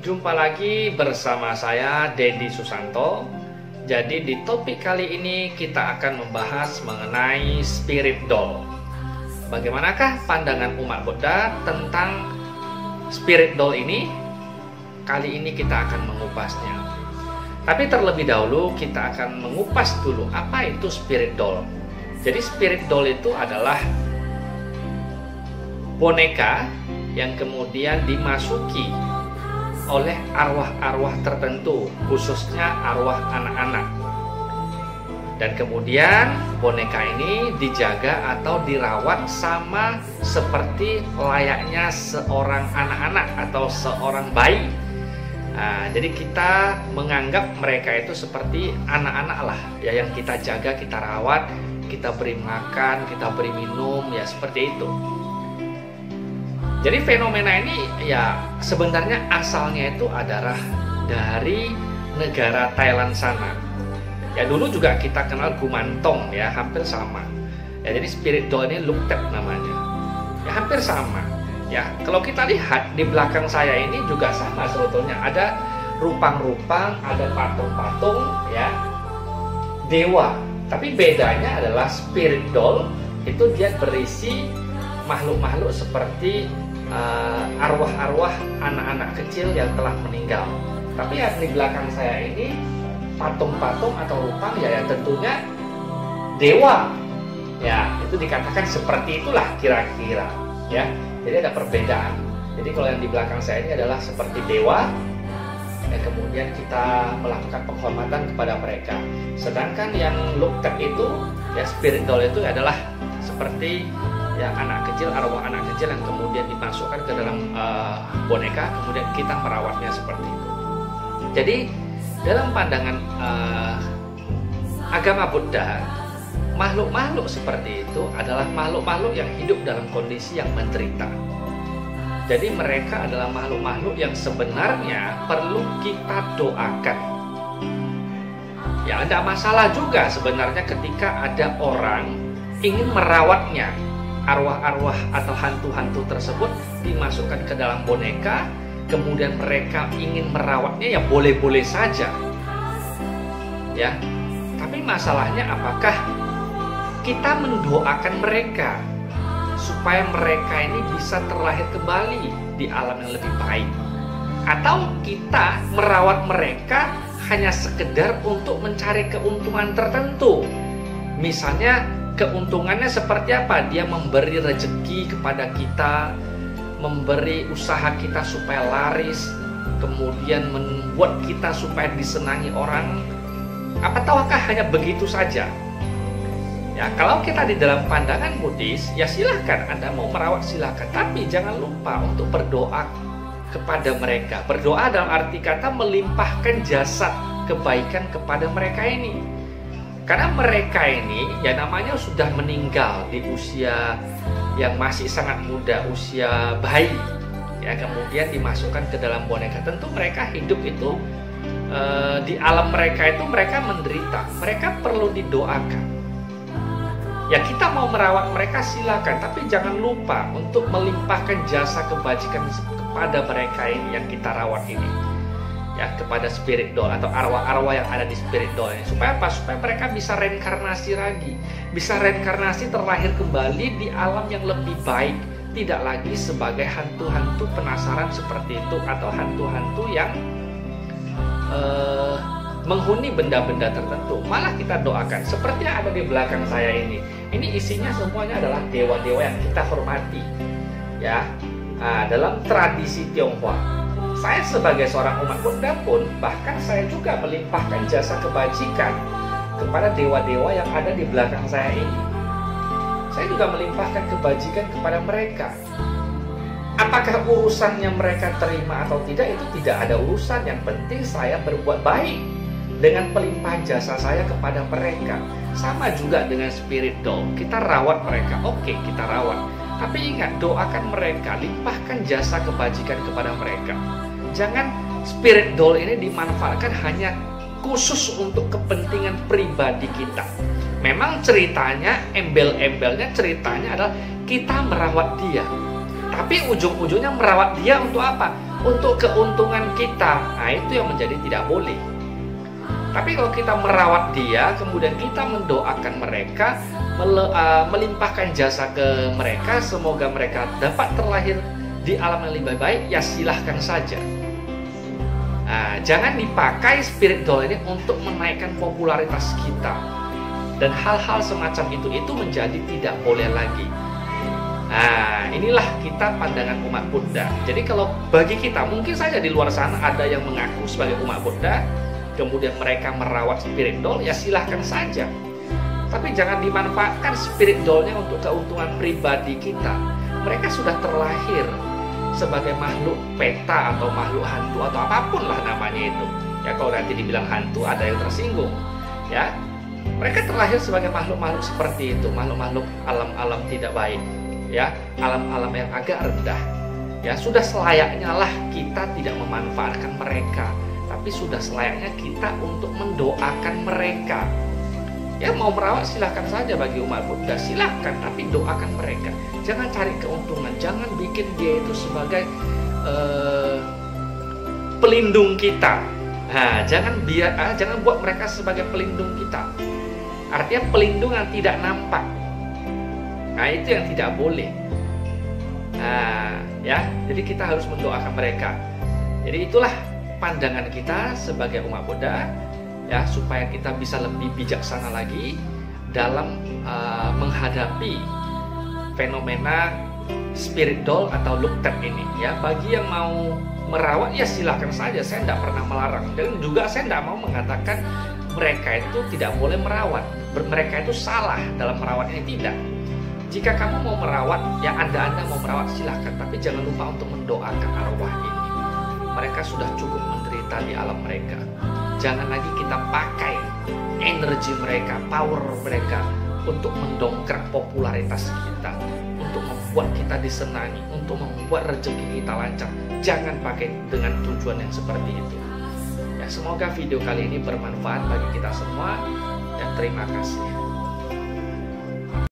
Jumpa lagi bersama saya Dedi Susanto. Jadi di topik kali ini kita akan membahas mengenai spirit doll. Bagaimanakah pandangan umat Buddha tentang spirit doll ini? Kali ini kita akan mengupasnya. Tapi terlebih dahulu kita akan mengupas dulu apa itu spirit doll. Jadi spirit doll itu adalah boneka yang kemudian dimasuki oleh arwah-arwah tertentu, khususnya arwah anak-anak. Dan kemudian boneka ini dijaga atau dirawat sama seperti layaknya seorang anak-anak atau seorang bayi. Nah, jadi kita menganggap mereka itu seperti anak-anak lah, ya, yang kita jaga, kita rawat, kita beri makan, kita beri minum, ya seperti itu. Jadi fenomena ini ya sebenarnya asalnya itu adalah dari negara Thailand sana. Ya dulu juga kita kenal gumantong, ya hampir sama. Ya jadi spirit doll ini luktep namanya. Ya hampir sama. Ya kalau kita lihat di belakang saya ini juga sama sebetulnya, ada rupang-rupang, ada patung-patung, ya dewa. Tapi bedanya adalah spirit doll itu dia berisi makhluk-makhluk seperti arwah-arwah anak-anak kecil yang telah meninggal. Tapi yang di belakang saya ini patung-patung atau rupang, ya tentunya dewa. Ya, itu dikatakan seperti itulah kira-kira, ya. Jadi ada perbedaan. Jadi kalau yang di belakang saya ini adalah seperti dewa, dan kemudian kita melakukan penghormatan kepada mereka. Sedangkan yang luktep itu, ya spirit doll itu adalah seperti ya anak kecil, arwah anak kecil yang kemudian dimasukkan ke dalam boneka, kemudian kita merawatnya seperti itu. Jadi dalam pandangan agama Buddha, makhluk-makhluk seperti itu adalah makhluk-makhluk yang hidup dalam kondisi yang menderita. Jadi mereka adalah makhluk-makhluk yang sebenarnya perlu kita doakan. Ya ada masalah juga sebenarnya ketika ada orang ingin merawatnya. Arwah-arwah atau hantu-hantu tersebut dimasukkan ke dalam boneka, kemudian mereka ingin merawatnya, ya boleh-boleh saja, ya. Tapi masalahnya apakah kita mendoakan mereka supaya mereka ini bisa terlahir kembali di alam yang lebih baik, atau kita merawat mereka hanya sekedar untuk mencari keuntungan tertentu? Misalnya keuntungannya seperti apa? Dia memberi rezeki kepada kita, memberi usaha kita supaya laris, kemudian membuat kita supaya disenangi orang. Apa tahukah hanya begitu saja? Ya, kalau kita di dalam pandangan Buddhis, ya silahkan Anda mau merawat silahkan, tapi jangan lupa untuk berdoa kepada mereka. Berdoa dalam arti kata melimpahkan jasa kebaikan kepada mereka ini. Karena mereka ini ya namanya sudah meninggal di usia yang masih sangat muda, usia bayi, ya kemudian dimasukkan ke dalam boneka. Tentu mereka hidup itu di alam mereka itu mereka menderita, mereka perlu didoakan. Ya kita mau merawat mereka silakan, tapi jangan lupa untuk melimpahkan jasa kebajikan kepada mereka ini yang kita rawat ini. Ya kepada spirit doll atau arwah-arwah yang ada di spirit doll ini. Supaya apa? Supaya mereka bisa reinkarnasi lagi, bisa reinkarnasi terlahir kembali di alam yang lebih baik, tidak lagi sebagai hantu-hantu penasaran seperti itu atau hantu-hantu yang menghuni benda-benda tertentu. Malah kita doakan seperti yang ada di belakang saya ini. Ini isinya semuanya adalah dewa-dewa yang kita hormati, ya. Dalam tradisi Tionghoa, saya sebagai seorang umat Buddha pun bahkan saya juga melimpahkan jasa kebajikan kepada dewa-dewa yang ada di belakang saya ini. Saya juga melimpahkan kebajikan kepada mereka. Apakah urusannya mereka terima atau tidak, itu tidak ada urusan. Yang penting saya berbuat baik dengan pelimpahan jasa saya kepada mereka. Sama juga dengan spirit doll, kita rawat mereka, oke kita rawat. Tapi ingat, doakan mereka, limpahkan jasa kebajikan kepada mereka. Jangan spirit doll ini dimanfaatkan hanya khusus untuk kepentingan pribadi kita. Memang ceritanya, embel-embelnya ceritanya adalah kita merawat dia. Tapi ujung-ujungnya merawat dia untuk apa? untuk keuntungan kita. Nah, itu yang menjadi tidak boleh. Tapi kalau kita merawat dia, kemudian kita mendoakan mereka, melimpahkan jasa ke mereka, semoga mereka dapat terlahir di alam yang lebih baik, ya silahkan saja. Nah, jangan dipakai spirit doll ini untuk menaikkan popularitas kita. Dan hal-hal semacam itu menjadi tidak boleh lagi. Nah, inilah kita pandangan umat Buddha. Jadi kalau bagi kita, mungkin saja di luar sana ada yang mengaku sebagai umat Buddha, kemudian mereka merawat spirit doll, ya silahkan saja. Tapi jangan dimanfaatkan spirit dollnya untuk keuntungan pribadi kita. Mereka sudah terlahir sebagai makhluk peta atau makhluk hantu atau apapun lah namanya itu. Ya, kalau nanti dibilang hantu ada yang tersinggung. Ya, mereka terlahir sebagai makhluk-makhluk seperti itu, makhluk-makhluk alam-alam tidak baik. Ya, alam-alam yang agak rendah. Ya, sudah selayaknya lah kita tidak memanfaatkan mereka. Tapi sudah selayaknya kita untuk mendoakan mereka. Ya, mau merawat silahkan saja bagi umat Buddha, silahkan, tapi doakan mereka. Jangan cari keuntungan, jangan bikin dia itu sebagai pelindung kita. Nah, jangan buat mereka sebagai pelindung kita. Artinya pelindung yang tidak nampak. Nah, itu yang tidak boleh. Nah, ya, jadi kita harus mendoakan mereka. Jadi itulah pandangan kita sebagai umat Buddha, ya, supaya kita bisa lebih bijaksana lagi dalam menghadapi fenomena spirit doll atau look tap ini. Ya, bagi yang mau merawat, ya silahkan saja, saya tidak pernah melarang. Dan juga saya tidak mau mengatakan mereka itu tidak boleh merawat, mereka itu salah dalam merawat ini, tidak. Jika kamu mau merawat, ya Anda mau merawat silahkan, tapi jangan lupa untuk mendoakan arwah ini. Mereka sudah cukup menderita di alam mereka. Jangan lagi kita pakai energi mereka, power mereka untuk mendongkrak popularitas kita, untuk membuat kita disenangi, untuk membuat rezeki kita lancar. Jangan pakai dengan tujuan yang seperti itu. Ya, semoga video kali ini bermanfaat bagi kita semua. Dan terima kasih.